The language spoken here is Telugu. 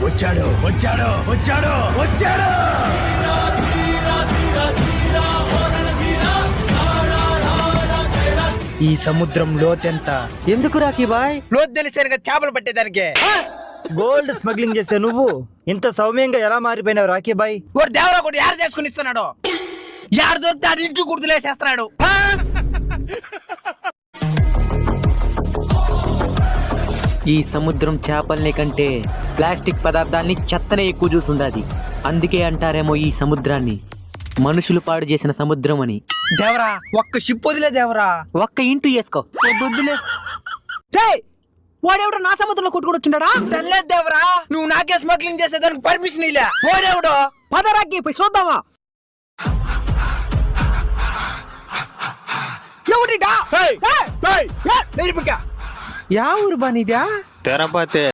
వచ్చాడు వచ్చాడు వచ్చాడు వచ్చాడు. ఈ సముద్రం లోతెంత? ఎందుకు రాకీ బాయ్? లోతు తెలిసాను కదా చేపలు పట్టేదానికి. గోల్డ్ స్మగ్లింగ్ చేసే నువ్వు ఇంత సౌమ్యంగా ఎలా మారిపోయినావు రాకీ బాయ్? వాడు దేవరా కూడా యారు చేసుకుని ఇస్తున్నాడు. యారు దొరికితే ఆడు ఇంటి గుర్తులేసేస్తున్నాడు. ఈ సముద్రం చేపల్ని కంటే ప్లాస్టిక్ పదార్థాల్ని చెత్తనే ఎక్కువ చూసుండాది. అందుకే అంటారేమో ఈ సముద్రాన్ని మనుషులు పాడు చేసిన సముద్రం అని. దేవరా ఒక్క షిప్ వదిలే దేవరా. ఒక్క ఇంటూ వేసుకో. వద్దులే. వాడెవడో నా సముద్రంలో కొట్టుకుని వచ్చిండా? తెల్లేదు దేవరా, నువ్వు నాకే స్మగ్లింగ్ చేసేదానికి పర్మిషన్ ఇలా. ఓడేవుడో పదరాకి పోయి చూద్దామా? ఎవరిడా? యా ఊరు బానిదా? తెరపతే